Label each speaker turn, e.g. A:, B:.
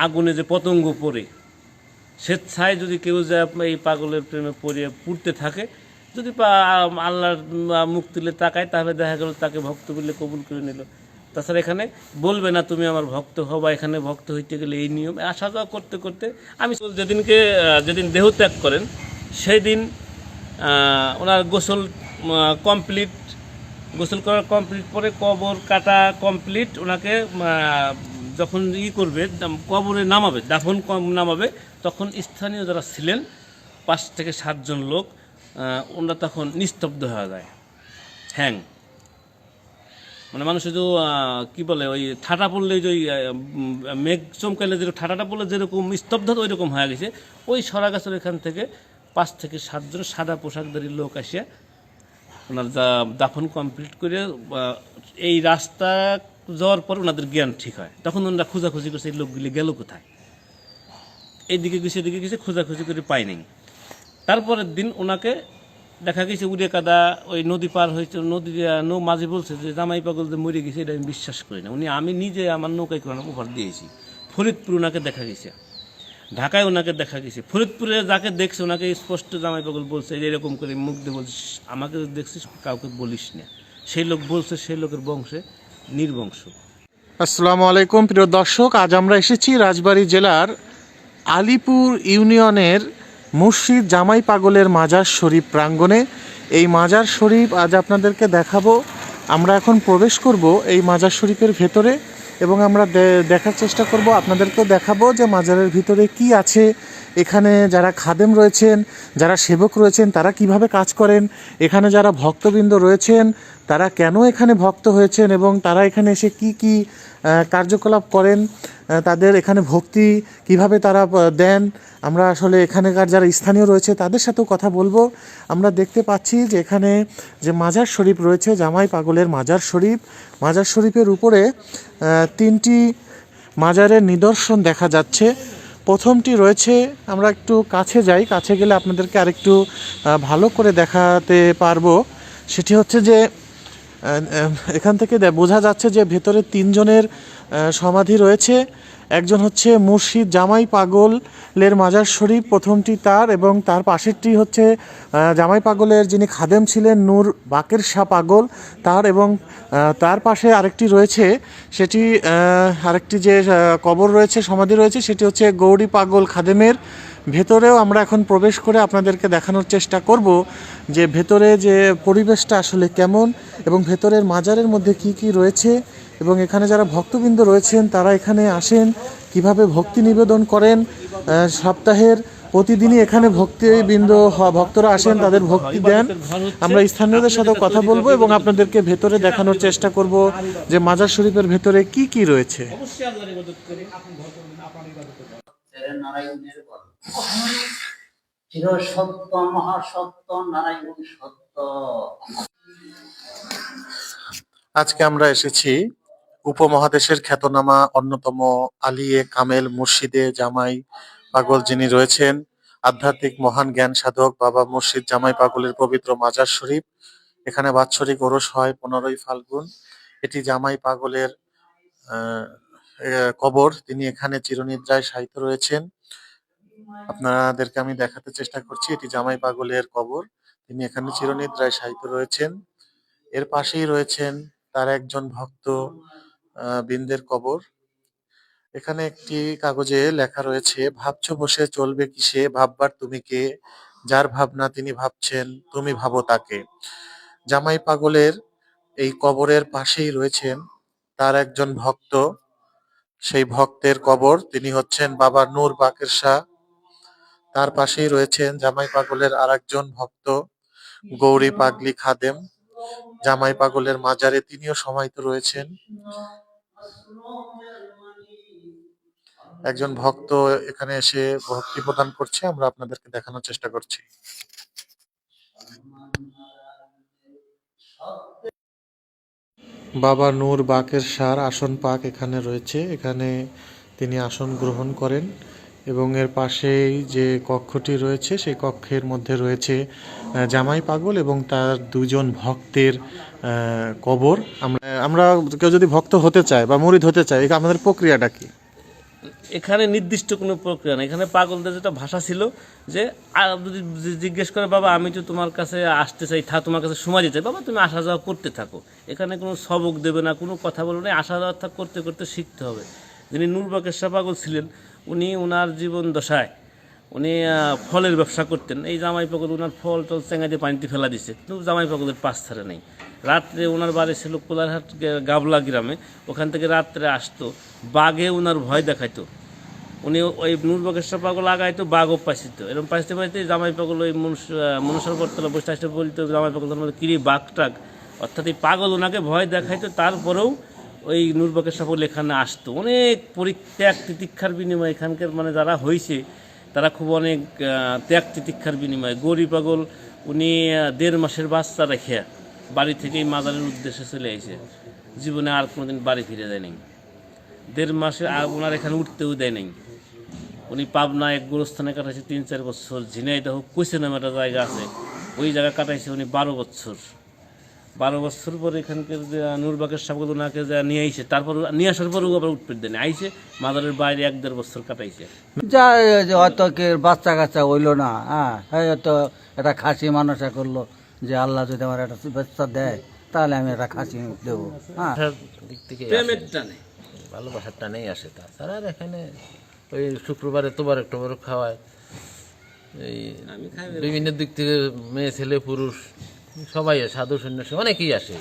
A: আগুনে যে পতঙ্গ পড়ে স্বেচ্ছায় যদি কেউ যায় এই পাগলের প্রেমে পড়িয়ে পুড়তে থাকে, যদি আল্লাহর মুখ তুলে তাকায়, তাহলে দেখা গেল তাকে ভক্ত বলে কবুল করে নিল। তাছাড়া এখানে বলবে না তুমি আমার ভক্ত হও, বা এখানে ভক্ত হইতে গেলে এই নিয়ম, আসা যাওয়া করতে করতে আমি যেদিন দেহ ত্যাগ করেন সেই দিন ওনার গোসল কমপ্লিট, গোসল করার কমপ্লিট পরে কবর কাটা কমপ্লিট, ওনাকে যখন করবে কবরে নামাবে, দাফন নামাবে, তখন স্থানীয় যারা ছিলেন 5 থেকে 7 জন লোক, ওনারা তখন নিস্তব্ধ হয়ে যায়। হ্যাং মানে মানুষের যে কী বলে, ওই ঠাটা পড়লে যে মেঘ চমকাইলে যে ঠাটাটা পড়লে যেরকম স্তব্ধতা ওই রকম হয়ে গেছে। ওই সরা গাছের এখান থেকে 5 থেকে 7 জন সাদা পোশাকধারী লোক আসিয়া ওনার দাফন কমপ্লিট করে এই রাস্তা যাওয়ার পর ওনাদের জ্ঞান ঠিক হয়। তখন ওনারা খোঁজাখুঁজি করছে এই লোকগুলি গেল কোথায়, এইদিকে গেছে এদিকে গেছে, খোঁজাখুঁজি করে পাই নাই। তারপরের দিন ওনাকে দেখা গেছে উড়ে কাদা ওই নদী পার হয়েছে, নদী মাঝে বলছে যে জামাই পাগল যে মরে গেছে, এটা আমি বিশ্বাস করি না। আমি নিজে আমার নৌকায় করে উপহার দিয়েছি। ফরিদপুর ওনাকে দেখা গেছে, ঢাকায় ওনাকে দেখা গেছে। ফরিদপুরে যাকে দেখছে ওনাকে স্পষ্ট জামাই পাগল বলছে, এরকম করে মুখ দিয়ে বলছিস, আমাকে দেখছিস কাউকে বলিস না। সেই লোক বলছে সেই লোকের বংশে নির্বংশ।
B: আসসালামু আলাইকুম প্রিয় দর্শক, আজ আমরা এসেছি রাজবাড়ী জেলার আলীপুর ইউনিয়নের মুর্শিদ জামাই পাগলের মাজার শরীফ প্রাঙ্গণে। এই মাজার শরীফ আজ আপনাদেরকে দেখাবো। আমরা এখন প্রবেশ করব এই মাজার শরীফের ভেতরে এবং আমরা দেখার চেষ্টা করব, আপনাদেরকেও দেখাবো যে মাজারের ভিতরে কি আছে, এখানে যারা খাদেম রয়েছেন, যারা সেবক রয়েছেন, তারা কিভাবে কাজ করেন, এখানে যারা ভক্তবৃন্দ রয়েছেন তারা কেন এখানে ভক্ত হয়েছেন এবং তারা এখানে এসে কি কি কার্যকলাপ করেন, তাদের এখানে ভক্তি কিভাবে তারা দেন। আমরা আসলে এখানকার যারা স্থানীয় রয়েছে তাদের সাথেও কথা বলবো। আমরা দেখতে পাচ্ছি যে এখানে যে মাজার শরীফ রয়েছে, জামাই পাগলের মাজার শরীফ, মাজার শরীফের উপরে 3টি মাজারের নিদর্শন দেখা যাচ্ছে। প্রথমটি রয়েছে, আমরা একটু কাছে যাই, কাছে গেলে আপনাদেরকে আরেকটু ভালো করে দেখাতে পারবো। সেটি হচ্ছে যে এখান থেকে বোঝা যাচ্ছে যে ভেতরে 3 জনের সমাধি রয়েছে। একজন হচ্ছে মুর্শিদ জামাই পাগলের মাজার শরীফ, প্রথমটি তার, এবং তার পাশেরটি হচ্ছে জামাই পাগলের যিনি খাদেম ছিলেন নূর বাকের শাহ পাগল তার, এবং তার পাশে আরেকটি রয়েছে, সেটি আরেকটি যে কবর রয়েছে, সমাধি রয়েছে, সেটি হচ্ছে গৌরী পাগল খাদেমের। ভেতরেও আমরা এখন প্রবেশ করে আপনাদেরকে দেখানোর চেষ্টা করব যে ভেতরে যে পরিবেশটা আসলে কেমন এবং ভেতরের মাজারের মধ্যে কি কি রয়েছে, এবং এখানে যারা ভক্তবৃন্দ রয়েছেন তারা এখানে আসেন কিভাবে ভক্তি নিবেদন করেন। সপ্তাহের প্রতিদিনই এখানে ভক্তরা আসেন, তাদের ভক্তি দেন। আমরা স্থানীয়দের সাথেও কথা বলবো এবং আপনাদেরকে ভেতরে দেখানোর চেষ্টা করব যে মাজার শরীফের ভেতরে কি কি রয়েছে।
C: চিরসত্য মহাসত্য নারায়ণ সত্য।
B: আজকে আমরা এসেছি উপমহাদেশের খ্যাতনামা অন্যতম আলিয়ে কামেল মুর্শিদে জামাই পাগল যিনি রয়েছেন, আধ্যাত্মিক মহান জ্ঞান সাধক বাবা মুর্শিদ জামাই পাগলের পবিত্র মাজার শরীফ। এখানে বাৎসরিক ওরস হয় 15ই ফাল্গুন। এটি জামাই পাগলের কবর, তিনি এখানে চিরনিদ্রায় শায়িত রয়েছেন। আপনাদেরকে আমি দেখাতে চেষ্টা করছি, এটি জামাই পাগলের কবর, তিনি এখানে চিরনিদ্রায় শায়িত রয়েছেন। এর পাশেই রয়েছেন তার একজন ভক্ত বৃন্দের কবর। এখানে একটি কাগজে লেখা রয়েছে, ভাবছো বসে চলবে কিসে, ভাববার তুমি কে, যার ভাবনা তিনি ভাবছেন তুমি ভাবো তাকে। জামাই পাগলের এই কবরের পাশেই রয়েছেন তার একজন ভক্ত, সেই ভক্তের কবর, তিনি হচ্ছেন বাবা নূর বাকের শাহ। তার পাশেই রয়েছেন জামাই পাগলের আরেকজন ভক্ত গৌরী পাগলি খাদেম, জামাই পাগলের মাজারে তিনিও সমাহিত রয়েছেন। একজন ভক্ত এখানে এসে ভক্তি প্রদান করছে, আমরা আপনাদেরকে দেখানোর চেষ্টা করছি। বাবা নূর বাকের শাহ আসন পাক এখানে রয়েছে, এখানে তিনি আসন গ্রহণ করেন এবং এর পাশেই যে কক্ষটি রয়েছে সেই কক্ষের মধ্যে রয়েছে জামাই পাগল এবং তার 2 জন ভক্তের কবর। আমরা কেউ যদি ভক্ত হতে চায় বা মুরিদ হতে চায়, আমাদের প্রক্রিয়াটা কি?
A: এখানে নির্দিষ্ট কোনো প্রক্রিয়া নেই। এখানে পাগলদের যেটা ভাষা ছিল যে যদি জিজ্ঞেস করে বাবা আমি তো তোমার কাছে আসতে চাই, তোমার কাছে সময় দিতে চাই, বাবা তুমি আসা যাওয়া করতে থাকো। এখানে কোনো সবক দেবে না, কোনো কথা বলবে না, আসা যাওয়া করতে করতে শিখতে হবে। যিনি নূর বাকের শাহ পাগল ছিলেন উনি ওনার জীবন দশায় উনি ফলের ব্যবসা করতেন। এই জামাই পাগল ওনার ফল টল চেঙ্গা দিয়ে পানিতে ফেলা দিছে, কিন্তু জামাই পাগলের পাশ ছাড়ে নেই। রাত্রে ওনার বাড়ি ছিল কোলারহাট গাবলা গ্রামে, ওখান থেকে রাত্রে আসতো, বাঘে ওনার ভয় দেখাইতো। উনি ওই নূর বাকের শাহ পাগল আগাইতো, বাঘও পাইছিত। এরকম পাইতে পাইতে জামাই পাগল ওই মনসার বর্তলা বসে আসতে বলতো জামাই পাগল কিরি বাঘ টাক, অর্থাৎ এই পাগল ওনাকে ভয় দেখাইতো। তারপরেও ওই নূর বাকের শাহ পাগল এখানে আসতো। অনেক পরিত্যাগ তিতিক্ষার বিনিময়ে এখানকার মানে যারা হয়েছে তারা খুব অনেক ত্যাগ তিতিক্ষার বিনিময়ে। গৌরী পাগল উনি 1.5 মাসের বাচ্চা রেখে বাড়ি থেকেই মাজারের উদ্দেশ্যে চলে এসেছে, জীবনে আর কোনোদিন বাড়ি ফিরে যায় নাই। 1.5 মাসে আর ওনার এখানে উঠতেও দেয় নাই। উনি পাবনা এক গোরস্থানে কাটাইছে 3-4 বছর। ঝিনাইদহ কুইসে নামে একটা জায়গা আছে, ওই জায়গা কাটাইছে উনি 12 বছর। 12 বছর পরে এখানকার যে নূর বাকের শাহ পাগল ওনাকে যা নিয়ে আইছে, তারপর নিয়ে আসার পরেও আবার উঠতে দেয়নি, আইসে মাজারের বাইরে 1-1.5 বছর কাটাইছে।
D: যা হয়তো কে বাচ্চা কাচ্চা হইলো না, হয়তো একটা খাসি মানুষে করলো যে আল্লাহ যদি আমার একটা বাচ্চা দেয় তাহলে আমি একটা খাসি দেবো।
E: দিক থেকে
A: প্রেমের টানে
E: ভালোবাসার টানেই আসে। তাছাড়া আর এখানে ওই শুক্রবারে তোবারক টোবারক খাওয়ায়, এই বিভিন্ন দিক থেকে মেয়ে ছেলে পুরুষ সবাই, সাধু সন্ন্যাসী অনেকেই আসে।